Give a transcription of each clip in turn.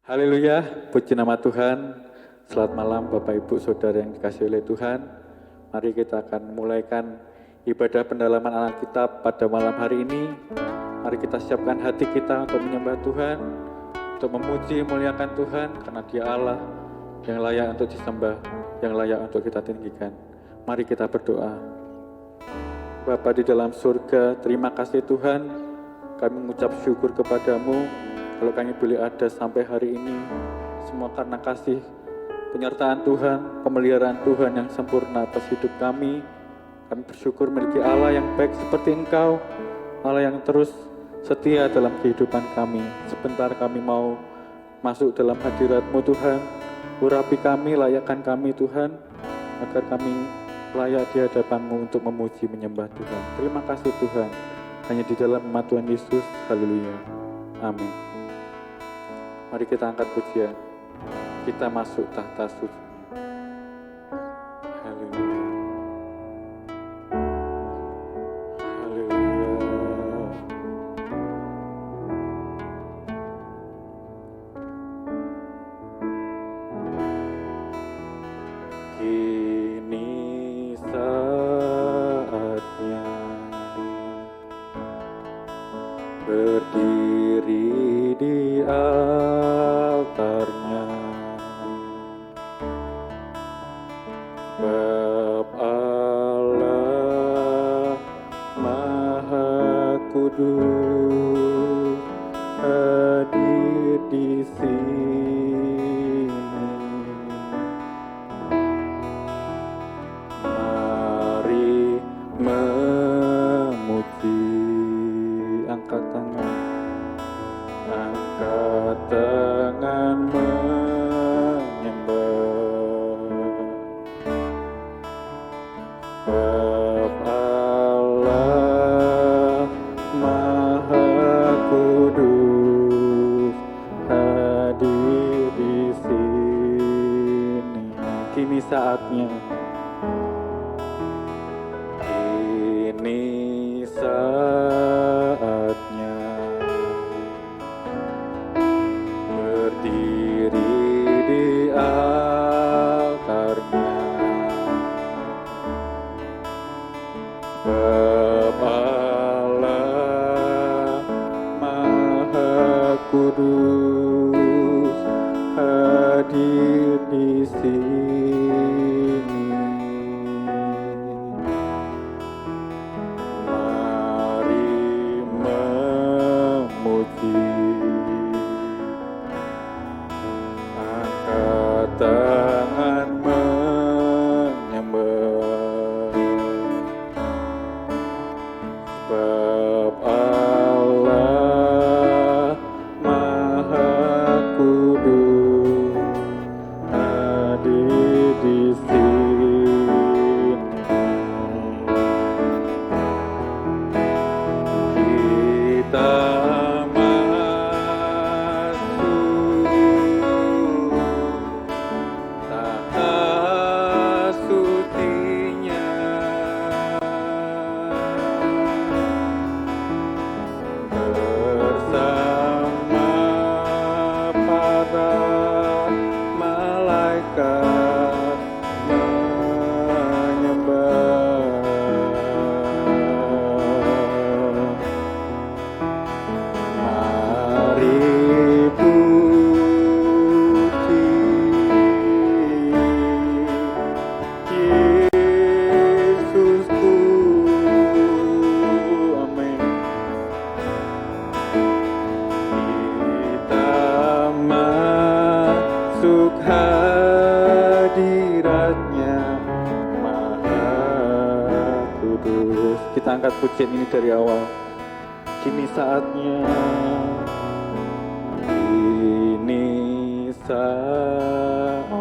Haleluya, puji nama Tuhan. Selamat malam Bapak Ibu Saudara yang dikasihi oleh Tuhan. Mari kita akan memulaikan ibadah pendalaman Alkitab pada malam hari ini. Mari kita siapkan hati kita untuk menyembah Tuhan, untuk memuji, muliakan Tuhan, karena Dia Allah yang layak untuk disembah, yang layak untuk kita tinggikan. Mari kita berdoa. Bapa di dalam surga, terima kasih Tuhan, kami mengucap syukur kepadamu kalau kami boleh ada sampai hari ini, semua karena kasih penyertaan Tuhan, pemeliharaan Tuhan yang sempurna atas hidup kami. Kami bersyukur memiliki Allah yang baik seperti Engkau, Allah yang terus setia dalam kehidupan kami. Sebentar kami mau masuk dalam hadirat-Mu Tuhan, urapi kami, layakkan kami Tuhan, agar kami layak di hadapan-Mu untuk memuji, menyembah Tuhan. Terima kasih Tuhan, hanya di dalam nama Tuhan Yesus, haleluya, amin. Mari kita angkat pujian, kita masuk tahta suci. Haleluya, haleluya. Kini saatnya berdiri di altarnya, sebab Allah Maha Kudus hadir di sini. Mari memuji, angkat tangan. Angkat tangan menyembah, sebab Allah Maha Kudus hadir di sini. Kini saatnya, kini saatnya berdiri di altarnya, sebab Allah Maha Kudus hadir di sini. Mari memuji, angkat tangan menyembah, sebab Allah Maha Kudus hadir di sini. Kita kita angkat pujian ini dari awal. Kini saatnya, kini saatnya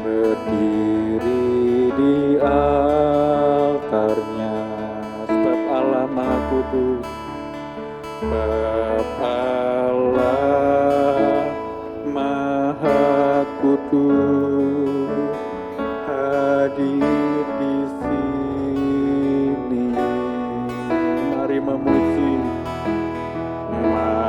berdiri di altarnya, sebab Allah Maha Kudus, sebab Allah Maha Kudus hadir di sini. Mari memuji, mari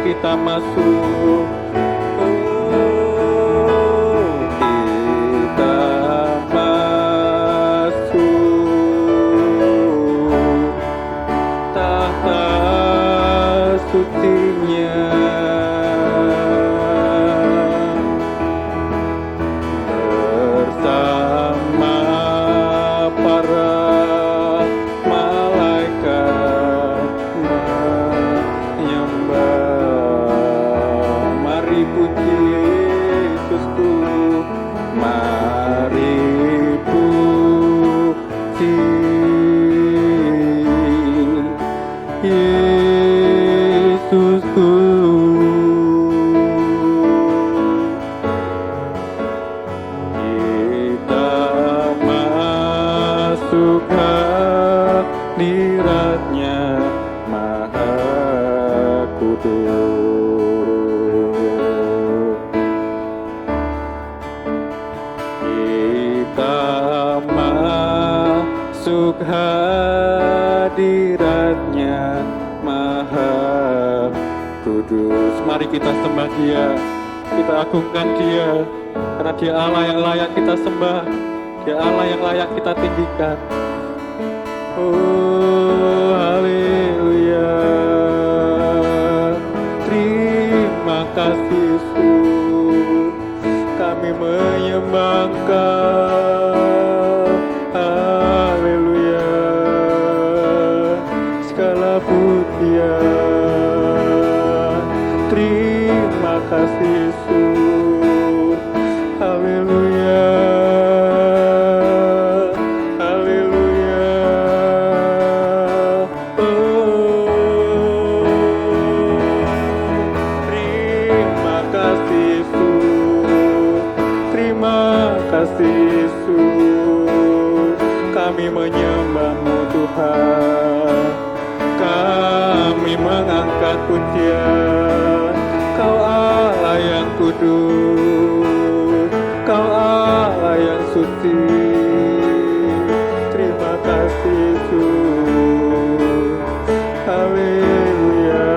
kita masuk. Kita masuk tahta sucinya, bersama para malaikat menyembah. Mari puji Yesusku, mari puji Yesusku. Kita masuk hadirat-Nya Maha Kudus. Kita masuk hadirat-Nya Maha Kudus. Mari kita sembah Dia, kita agungkan Dia, karena Dia Allah yang layak kita sembah, Dia Allah yang layak kita tinggikan. Oh haleluya, terima kasih Yesus, kami menyembah Engkau. Haleluya, segala pujian, terima kasih Yesus. Haleluya, haleluya. Oh, terima kasih Yesus, terima kasih Yesus. Kami menyembah-Mu Tuhan, kami mengangkat pujian. Kau Allah yang kudus, Kau Allah yang suci. Terima kasih Yesus. Haleluya.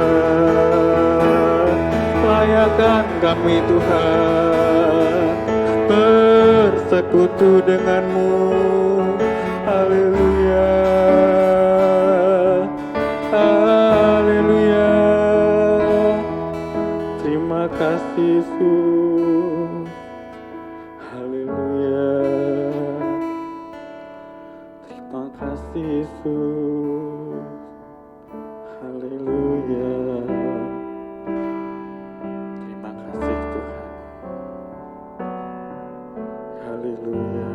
Layakan kami Tuhan bersekutu dengan-Mu. Haleluya. Haleluya. Terima kasih Yesus. Haleluya. Terima kasih Yesus. Haleluya. Terima kasih Tuhan. Haleluya.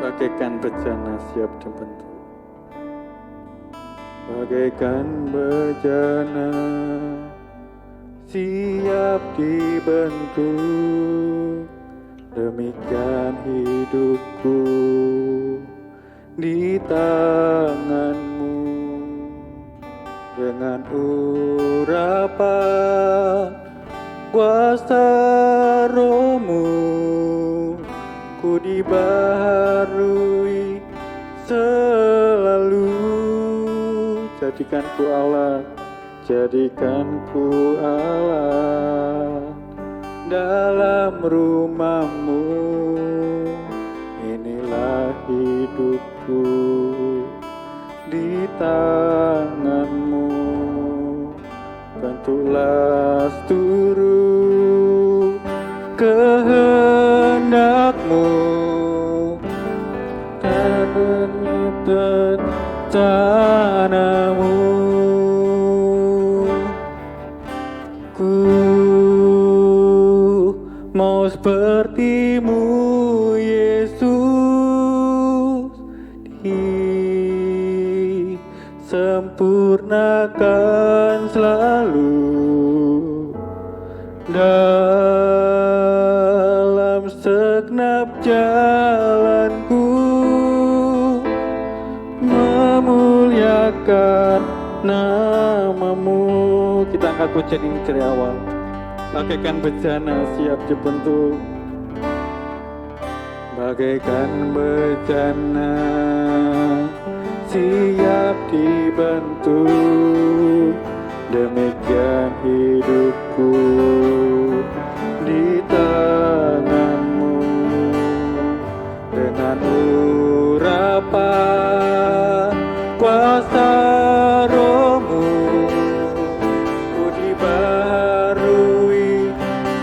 Bagaikan bejana siap dibentuk, bagaikan bejana siap dibentuk, demikian hidupku di tangan-Mu. Dengan urapan kuasa Roh-Mu, ku dibaharui selalu. Jadikan ku Allah, jadikan ku Allah dalam rumah-Mu. Inilah hidupku di tangan-Mu. Bantulah seluruh kehendak-Mu dan menyebut tanah-Mu. Ku mau seperti-Mu Yesus, disempurnakan selalu dalam segenap jalanku, memuliakan nama-Mu. Kita angkat pujian ini dari awal. Bagaikan bejana siap dibentuk, bagaikan bejana siap dibentuk, Demikian hidupku di tanganmu, dengan urapan kuasa rohmu ku dibaharui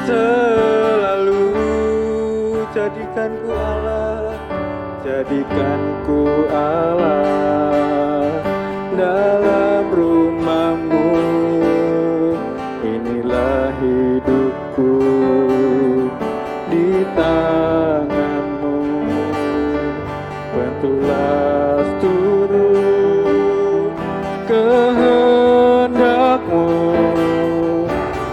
selalu. Jadikan ku Allah, jadikan ku Allah dalam rumahmu. Inilah hidupku di tanganmu. Bantulah seluruh kehendakmu,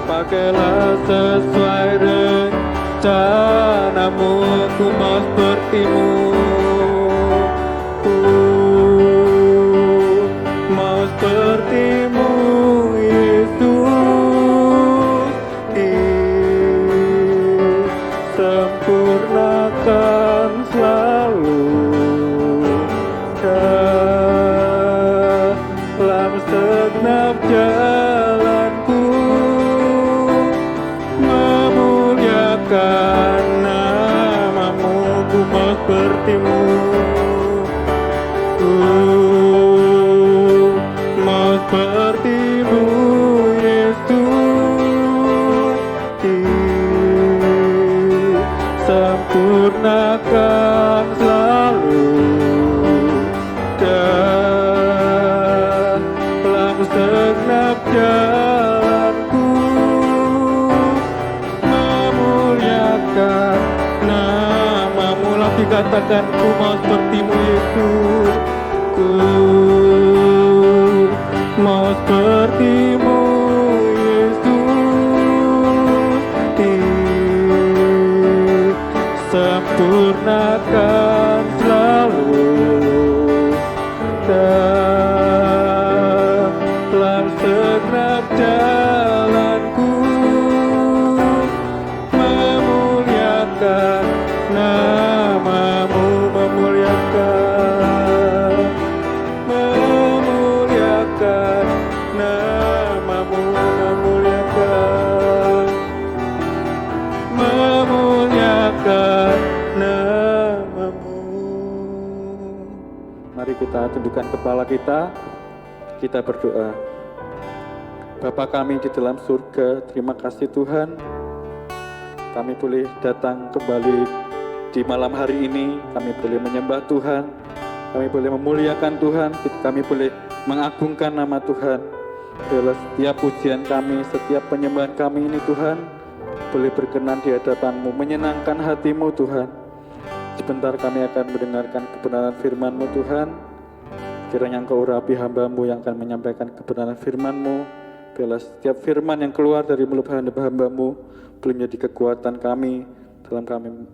pakailah sesuai rencanamu. Ku mau sepertimu, mau sepertimu Yesus. Sempurnakan selalu dalam segenap jalanku, memuliakan namamu. Ku mau sepertimu, mau sepertimu Yesus. Sempurnakan selalu dalam segenap jalanku, memuliakan namamu. Lagi katakan, ku mau sepertimu Yesus. Ku mau sepertimu Yesus. Sempurnakan selalu dalam segenap jalanku, memuliakan namamu, memuliakan namamu, memuliakan namamu. Mari kita tundukkan kepala kita berdoa. Bapa kami di dalam surga, terima kasih Tuhan, kami boleh datang kembali di malam hari ini. Kami boleh menyembah Tuhan, kami boleh memuliakan Tuhan, kami boleh mengagungkan nama Tuhan. Biarlah setiap pujian kami, setiap penyembahan kami ini Tuhan, boleh berkenan di hadapan-Mu, menyenangkan hati-Mu Tuhan. Sebentar kami akan mendengarkan kebenaran firman-Mu Tuhan. Kiranya Engkau urapi hamba-Mu yang akan menyampaikan kebenaran firman-Mu. Biarlah setiap firman yang keluar dari mulut hamba-Mu boleh menjadi kekuatan kami dalam kami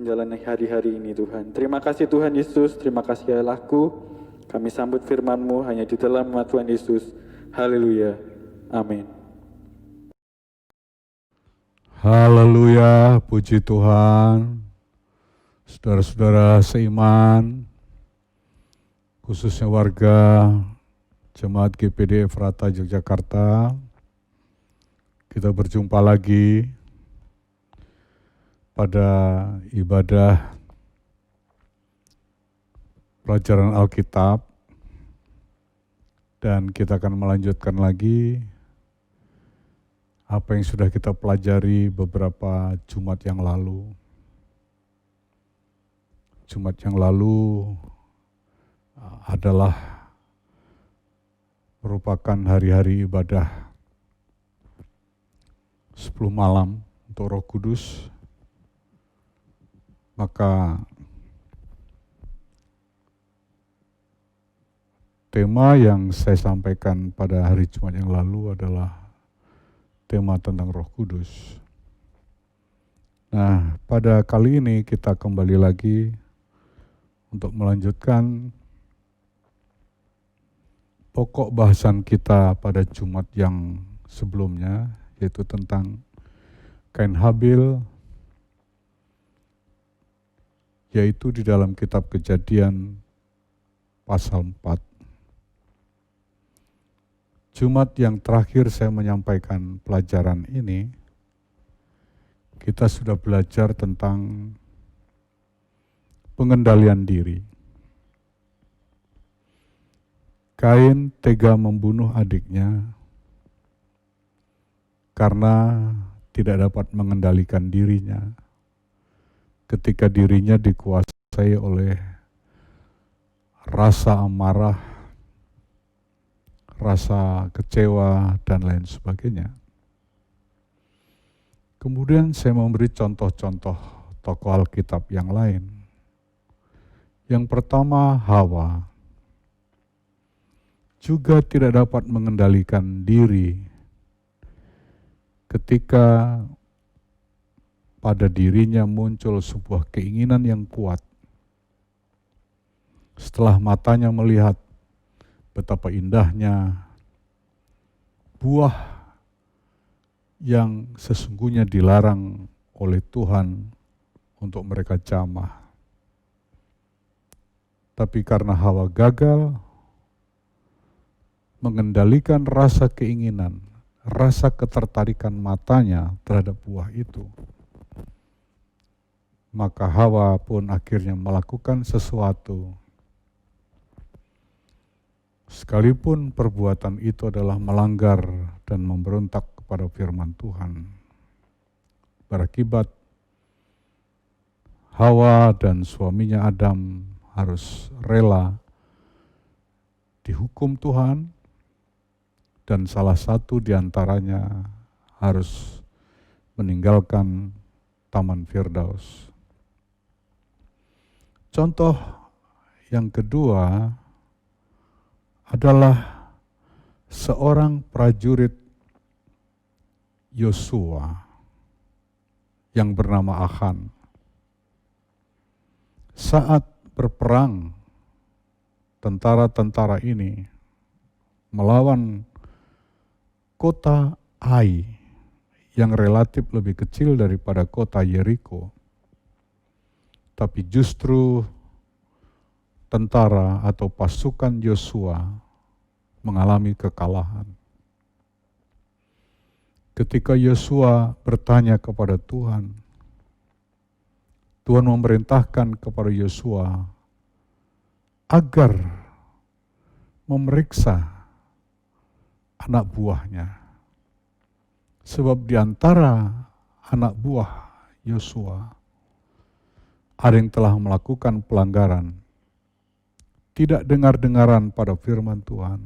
menjalani hari-hari ini Tuhan. Terima kasih Tuhan Yesus, terima kasih Allahku. Kami sambut firman-Mu hanya di dalam nama Tuhan Yesus. Haleluya. Amin. Haleluya, puji Tuhan. Saudara-saudara seiman, khususnya warga Jemaat GPD Efrata Yogyakarta, kita berjumpa lagi pada ibadah pelajaran Alkitab, dan kita akan melanjutkan lagi apa yang sudah kita pelajari beberapa Jumat yang lalu. Jumat yang lalu adalah merupakan hari-hari ibadah 10 malam untuk Roh Kudus. Maka tema yang saya sampaikan pada hari Jumat yang lalu adalah tema tentang Roh Kudus. Nah, pada kali ini kita kembali lagi untuk melanjutkan pokok bahasan kita pada Jumat yang sebelumnya, yaitu tentang Kain Habil, yaitu di dalam kitab Kejadian pasal 4. Jumat yang terakhir saya menyampaikan pelajaran ini, kita sudah belajar tentang pengendalian diri. Kain tega membunuh adiknya karena tidak dapat mengendalikan dirinya ketika dirinya dikuasai oleh rasa amarah, rasa kecewa, dan lain sebagainya. Kemudian saya memberi contoh-contoh tokoh Alkitab yang lain. Yang pertama, Hawa juga tidak dapat mengendalikan diri ketika pada dirinya muncul sebuah keinginan yang kuat. Setelah matanya melihat betapa indahnya buah yang sesungguhnya dilarang oleh Tuhan untuk mereka jamah. Tapi karena Hawa gagal mengendalikan rasa keinginan, rasa ketertarikan matanya terhadap buah itu, maka Hawa pun akhirnya melakukan sesuatu. Sekalipun perbuatan itu adalah melanggar dan memberontak kepada firman Tuhan, berakibat Hawa dan suaminya Adam harus rela dihukum Tuhan, dan salah satu di antaranya harus meninggalkan Taman Firdaus. Contoh yang kedua adalah seorang prajurit Yosua yang bernama Achan. Saat berperang, tentara-tentara ini melawan kota Ai yang relatif lebih kecil daripada kota Yeriko. Tapi justru tentara atau pasukan Yosua mengalami kekalahan. Ketika Yosua bertanya kepada Tuhan, Tuhan memerintahkan kepada Yosua agar memeriksa anak buahnya. Sebab di antara anak buah Yosua ada yang telah melakukan pelanggaran, tidak dengar-dengaran pada firman Tuhan,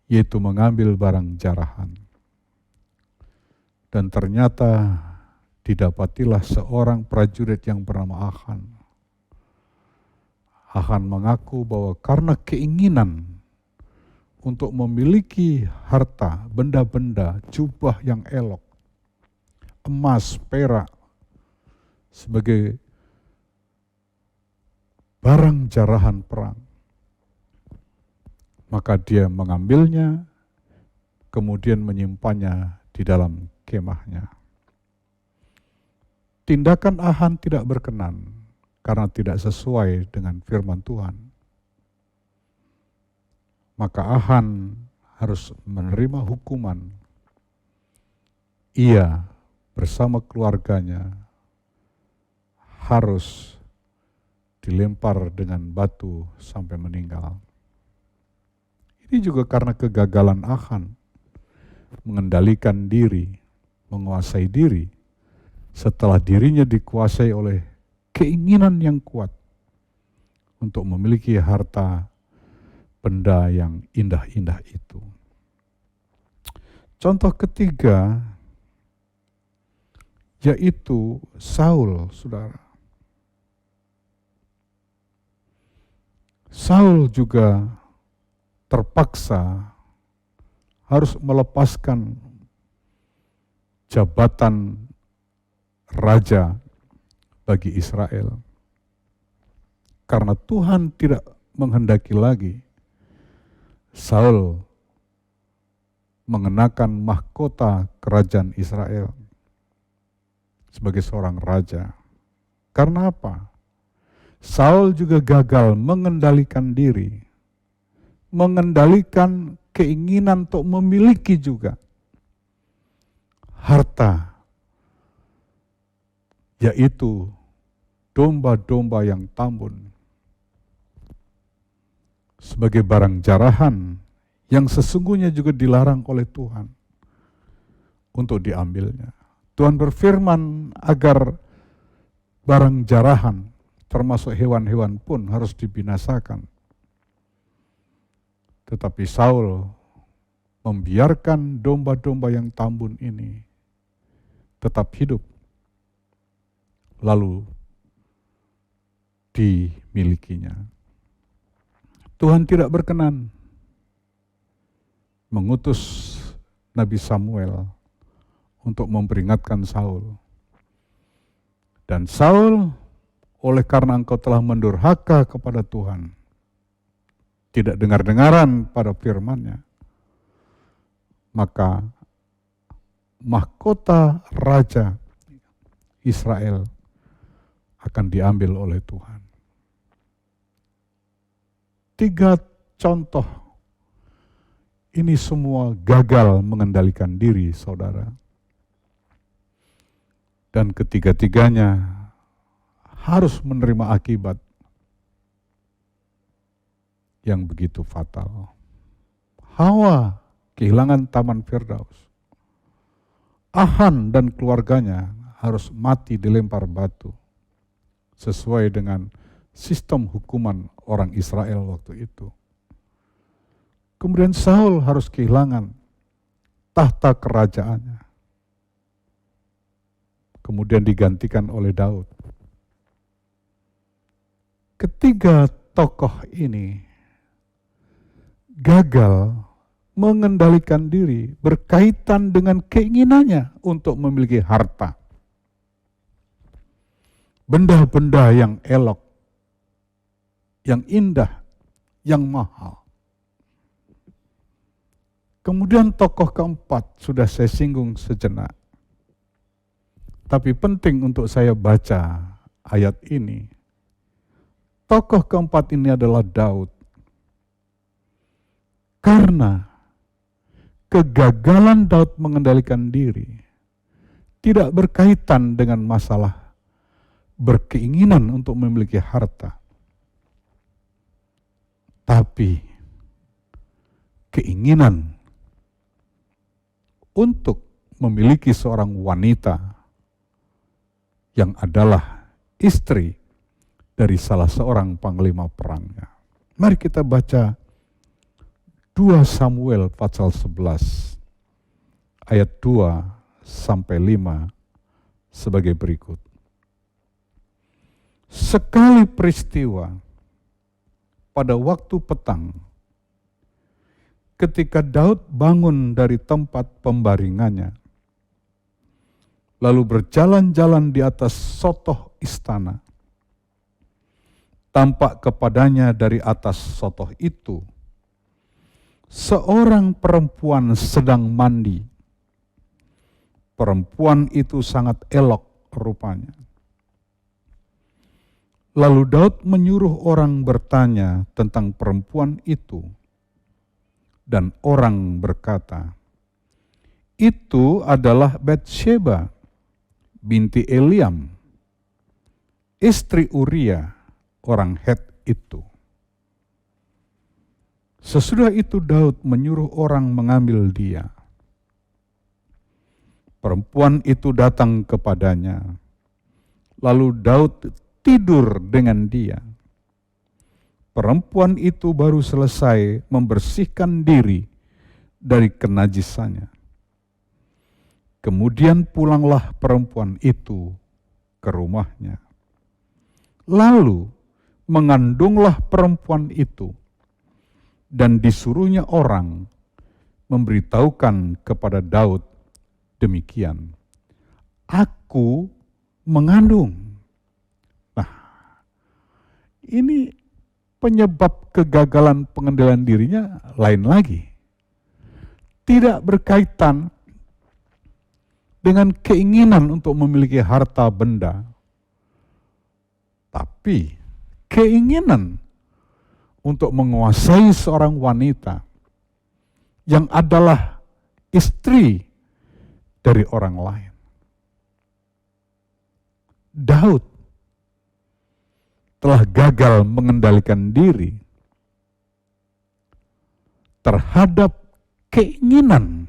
yaitu mengambil barang jarahan. Dan ternyata didapatilah seorang prajurit yang bernama Achan. Achan mengaku bahwa karena keinginan untuk memiliki harta, benda-benda, jubah yang elok, emas, perak, sebagai barang jarahan perang, maka dia mengambilnya, kemudian menyimpannya di dalam kemahnya. Tindakan Achan tidak berkenan karena tidak sesuai dengan firman Tuhan. Maka Achan harus menerima hukuman. Ia bersama keluarganya harus dilempar dengan batu sampai meninggal. Ini juga karena kegagalan Achan mengendalikan diri, menguasai diri, setelah dirinya dikuasai oleh keinginan yang kuat untuk memiliki harta, benda yang indah-indah itu. Contoh ketiga yaitu Saul, saudara. Saul juga terpaksa harus melepaskan jabatan raja bagi Israel. Karena Tuhan tidak menghendaki lagi Saul mengenakan mahkota kerajaan Israel sebagai seorang raja. Karena apa? Saul juga gagal mengendalikan diri, mengendalikan keinginan untuk memiliki juga harta, yaitu domba-domba yang tambun sebagai barang jarahan yang sesungguhnya juga dilarang oleh Tuhan untuk diambilnya. Tuhan berfirman agar barang jarahan, termasuk hewan-hewan pun harus dibinasakan. Tetapi Saul membiarkan domba-domba yang tambun ini tetap hidup, lalu dimilikinya. Tuhan tidak berkenan mengutus Nabi Samuel untuk memperingatkan Saul. Dan Saul, oleh karena engkau telah mendurhaka kepada Tuhan, tidak dengar-dengaran pada firman-Nya, maka mahkota Raja Israel akan diambil oleh Tuhan. 3 contoh ini semua gagal mengendalikan diri, saudara. Dan ketiga-tiganya harus menerima akibat yang begitu fatal. Hawa kehilangan Taman Firdaus. Ahan dan keluarganya harus mati dilempar batu, sesuai dengan sistem hukuman orang Israel waktu itu. Kemudian Saul harus kehilangan tahta kerajaannya, kemudian digantikan oleh Daud. Ketiga tokoh ini gagal mengendalikan diri berkaitan dengan keinginannya untuk memiliki harta. Benda-benda yang elok, yang indah, yang mahal. Kemudian tokoh keempat sudah saya singgung sejenak. Tapi penting untuk saya baca ayat ini. Tokoh keempat ini adalah Daud. Karena kegagalan Daud mengendalikan diri tidak berkaitan dengan masalah berkeinginan untuk memiliki harta, tapi keinginan untuk memiliki seorang wanita yang adalah istri dari salah seorang panglima perangnya. Mari kita baca 2 Samuel pasal 11 ayat 2 sampai 5 sebagai berikut. Sekali peristiwa pada waktu petang, ketika Daud bangun dari tempat pembaringannya, lalu berjalan-jalan di atas sotoh istana, tampak kepadanya dari atas sotoh itu seorang perempuan sedang mandi. Perempuan itu sangat elok rupanya. Lalu Daud menyuruh orang bertanya tentang perempuan itu. Dan orang berkata, itu adalah Batsheba binti Eliam, istri Uria, orang Het itu. Sesudah itu Daud menyuruh orang mengambil dia. Perempuan itu datang kepadanya. Lalu Daud tidur dengan dia. Perempuan itu baru selesai membersihkan diri dari kenajisannya. Kemudian pulanglah perempuan itu ke rumahnya. Lalu mengandunglah perempuan itu dan disuruhnya orang memberitahukan kepada Daud demikian. Aku mengandung. Nah, ini penyebab kegagalan pengendalian dirinya lain lagi. Tidak berkaitan dengan keinginan untuk memiliki harta benda, tapi keinginan untuk menguasai seorang wanita yang adalah istri dari orang lain. Daud telah gagal mengendalikan diri terhadap keinginan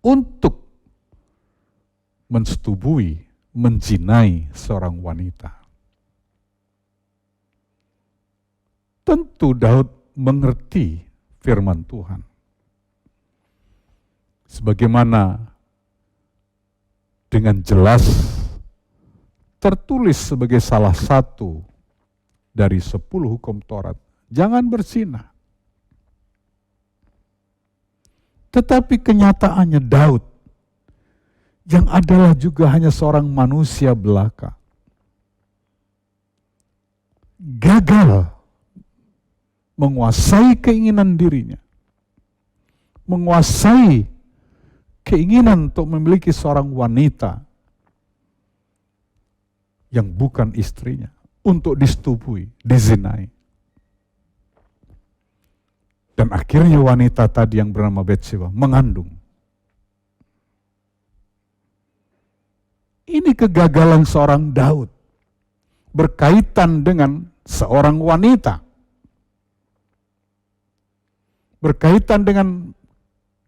untuk mensetubui, menzinai seorang wanita. Tentu Daud mengerti firman Tuhan. Sebagaimana dengan jelas tertulis sebagai salah satu dari 10 hukum Taurat, jangan berzina. Tetapi kenyataannya Daud, yang adalah juga hanya seorang manusia belaka, gagal menguasai keinginan dirinya, menguasai keinginan untuk memiliki seorang wanita yang bukan istrinya, untuk disetubui, dizinai. Dan akhirnya wanita tadi yang bernama Bathsheba mengandung. Ini kegagalan seorang Daud berkaitan dengan seorang wanita. Berkaitan dengan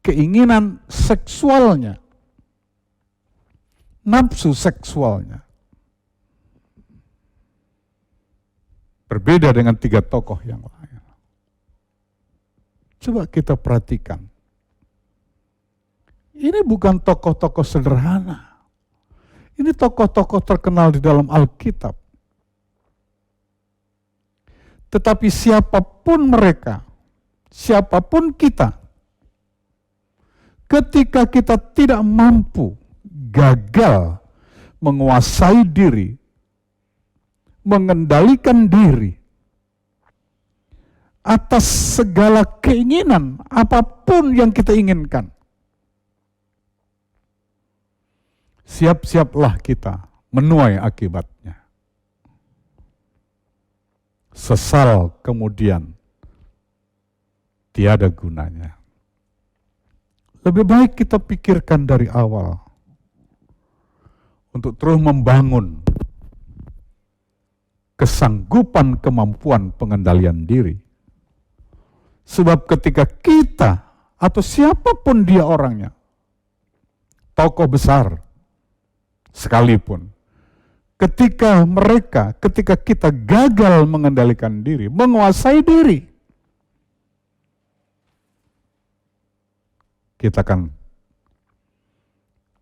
keinginan seksualnya. Nafsu seksualnya. Berbeda dengan 3 tokoh yang lain. Coba kita perhatikan. Ini bukan tokoh-tokoh sederhana. Ini tokoh-tokoh terkenal di dalam Alkitab. Tetapi siapapun mereka, siapapun kita, ketika kita tidak mampu, gagal menguasai diri, mengendalikan diri atas segala keinginan apapun yang kita inginkan, siap-siaplah kita menuai akibatnya. Sesal kemudian tiada gunanya. Lebih baik kita pikirkan dari awal untuk terus membangun kesanggupan kemampuan pengendalian diri. Sebab ketika kita atau siapapun dia orangnya, tokoh besar sekalipun, ketika kita gagal mengendalikan diri, menguasai diri, kita akan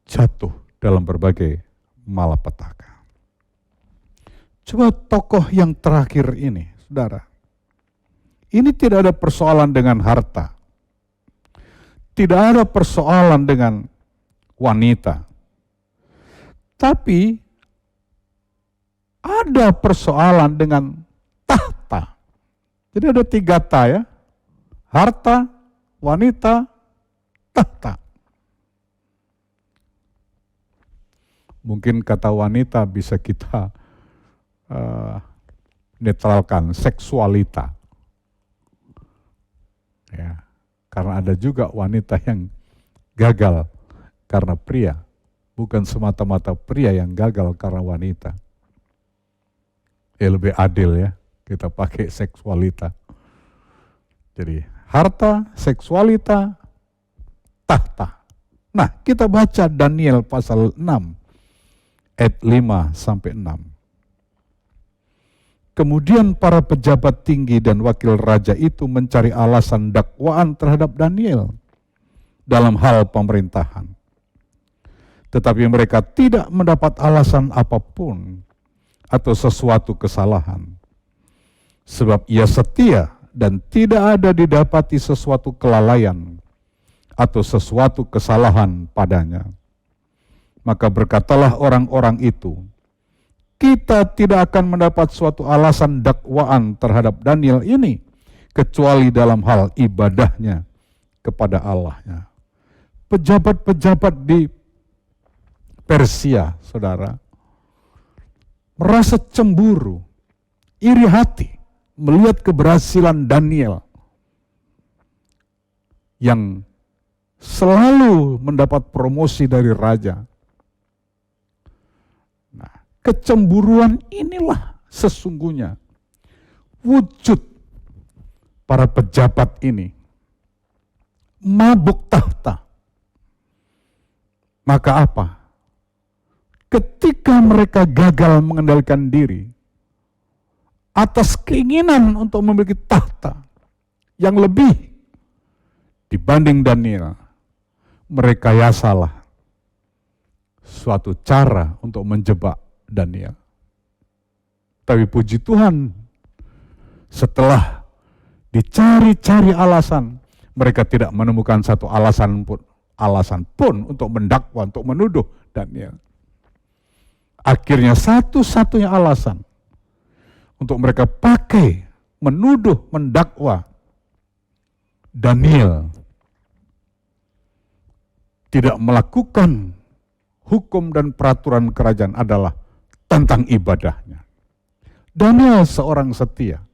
jatuh dalam berbagai malapetaka. Coba tokoh yang terakhir ini, saudara. Ini tidak ada persoalan dengan harta. Tidak ada persoalan dengan wanita. Tapi ada persoalan dengan tahta. Jadi ada 3 ta ya. Harta, wanita, tahta. Mungkin kata wanita bisa kita netralkan, seksualita. Ya, karena ada juga wanita yang gagal karena pria, bukan semata-mata pria yang gagal karena wanita. Lebih adil ya, kita pakai seksualita. Jadi harta, seksualita, tahta. Nah, kita baca Daniel pasal 6 ayat 5 sampai 6. Kemudian para pejabat tinggi dan wakil raja itu mencari alasan dakwaan terhadap Daniel dalam hal pemerintahan. Tetapi mereka tidak mendapat alasan apapun atau sesuatu kesalahan. Sebab ia setia dan tidak ada didapati sesuatu kelalaian atau sesuatu kesalahan padanya. Maka berkatalah orang-orang itu, kita tidak akan mendapat suatu alasan dakwaan terhadap Daniel ini, kecuali dalam hal ibadahnya kepada Allahnya. Pejabat-pejabat di Persia, saudara, merasa cemburu, iri hati, melihat keberhasilan Daniel. yang selalu mendapat promosi dari raja. Nah, kecemburuan inilah sesungguhnya wujud para pejabat ini. Mabuk tahta. Maka apa? Ketika mereka gagal mengendalikan diri atas keinginan untuk memiliki tahta yang lebih dibanding Daniel, mereka yasalah suatu cara untuk menjebak Daniel. Tapi puji Tuhan, setelah dicari-cari alasan, mereka tidak menemukan satu alasan pun untuk mendakwa, untuk menuduh Daniel. Akhirnya satu-satunya alasan untuk mereka pakai, menuduh, mendakwa Daniel tidak melakukan hukum dan peraturan kerajaan adalah tentang ibadahnya. Daniel seorang setia,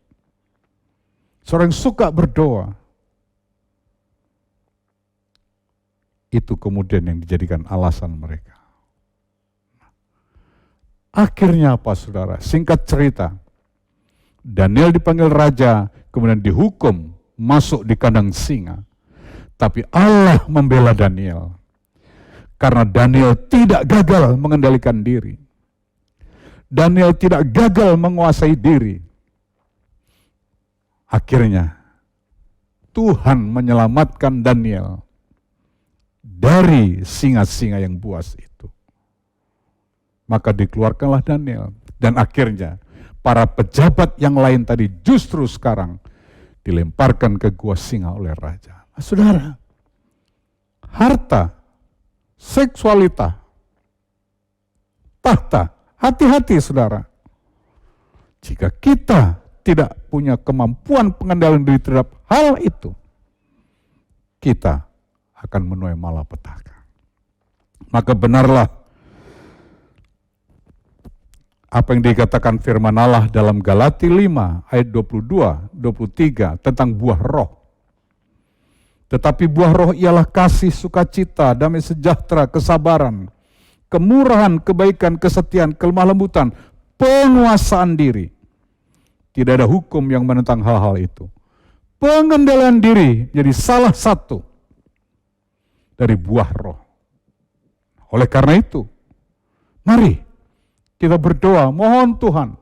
seorang suka berdoa. Itu kemudian yang dijadikan alasan mereka. Akhirnya apa saudara? Singkat cerita, Daniel dipanggil raja, kemudian dihukum, masuk di kandang singa. Tapi Allah membela Daniel. Karena Daniel tidak gagal mengendalikan diri. Daniel tidak gagal menguasai diri. Akhirnya, Tuhan menyelamatkan Daniel dari singa-singa yang buas itu. Maka dikeluarkanlah Daniel. Dan akhirnya, para pejabat yang lain tadi justru sekarang dilemparkan ke gua singa oleh raja. Saudara, harta, seksualitas, tahta, hati-hati saudara. Jika kita tidak punya kemampuan pengendalian diri terhadap hal itu, kita akan menuai malapetaka. Maka benarlah apa yang dikatakan firman Allah dalam Galati 5 ayat 22, 23 tentang buah roh. Tetapi buah roh ialah kasih, sukacita, damai sejahtera, kesabaran, kemurahan, kebaikan, kesetiaan, kelemah lembutan, penguasaan diri. Tidak ada hukum yang menentang hal-hal itu. Pengendalian diri jadi salah satu dari buah roh. Oleh karena itu, mari kita berdoa, mohon Tuhan,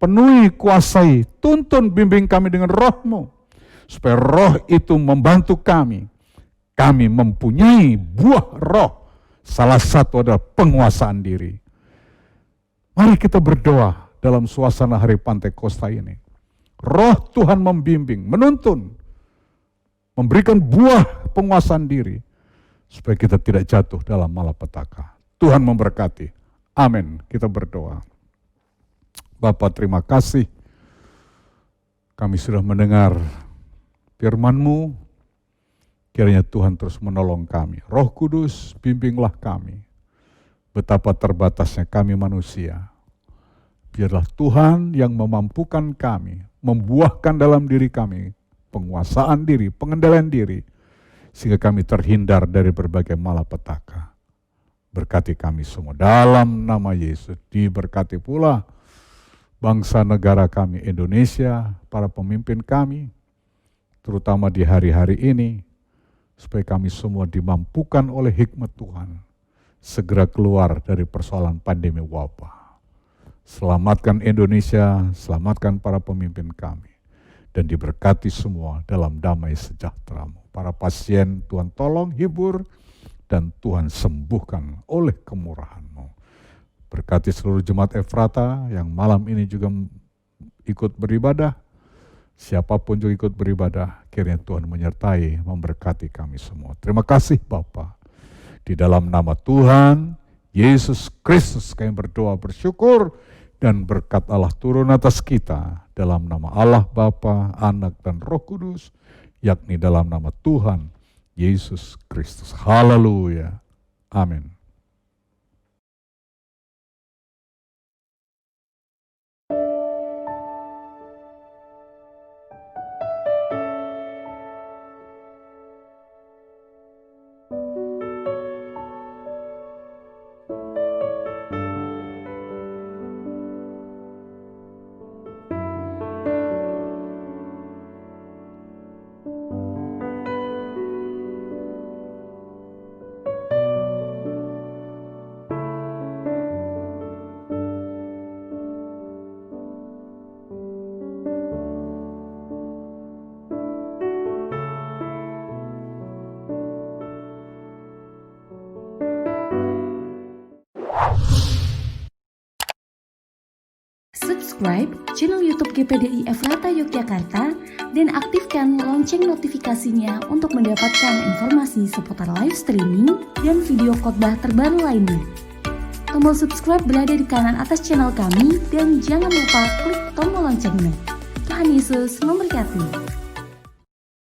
penuhi, kuasai, tuntun, bimbing kami dengan roh-Mu, supaya roh itu membantu kami. Kami mempunyai buah roh, salah satu adalah penguasaan diri. Mari kita berdoa dalam suasana hari Pantekosta ini. Roh Tuhan membimbing, menuntun, memberikan buah penguasaan diri, supaya kita tidak jatuh dalam malapetaka. Tuhan memberkati. Amin. Kita berdoa. Bapa, terima kasih. Kami sudah mendengar firman-Mu. Kiranya Tuhan terus menolong kami. Roh Kudus, bimbinglah kami. Betapa terbatasnya kami manusia. Biarlah Tuhan yang memampukan kami, membuahkan dalam diri kami penguasaan diri, pengendalian diri, sehingga kami terhindar dari berbagai malapetaka. Berkati kami semua dalam nama Yesus. Diberkati pula bangsa negara kami Indonesia, para pemimpin kami, terutama di hari-hari ini, supaya kami semua dimampukan oleh hikmat Tuhan segera keluar dari persoalan pandemi wabah. Selamatkan Indonesia, selamatkan para pemimpin kami, dan diberkati semua dalam damai sejahtera-Mu. Para pasien Tuhan tolong, hibur, dan Tuhan sembuhkan oleh kemurahan-Mu. Berkati seluruh jemaat Efrata yang malam ini juga ikut beribadah. Siapapun juga ikut beribadah, kiranya Tuhan menyertai, memberkati kami semua. Terima kasih Bapa. Di dalam nama Tuhan Yesus Kristus kami berdoa, bersyukur, dan berkat Allah turun atas kita. Dalam nama Allah Bapa, Anak, dan Roh Kudus, yakni dalam nama Tuhan Yesus Kristus. Haleluya. Amin. subscribe channel YouTube GPDI Efrata Yogyakarta dan aktifkan lonceng notifikasinya untuk mendapatkan informasi seputar live streaming dan video khotbah terbaru lainnya. Tombol subscribe berada di kanan atas channel kami dan jangan lupa klik tombol loncengnya. Tuhan Yesus memberkati.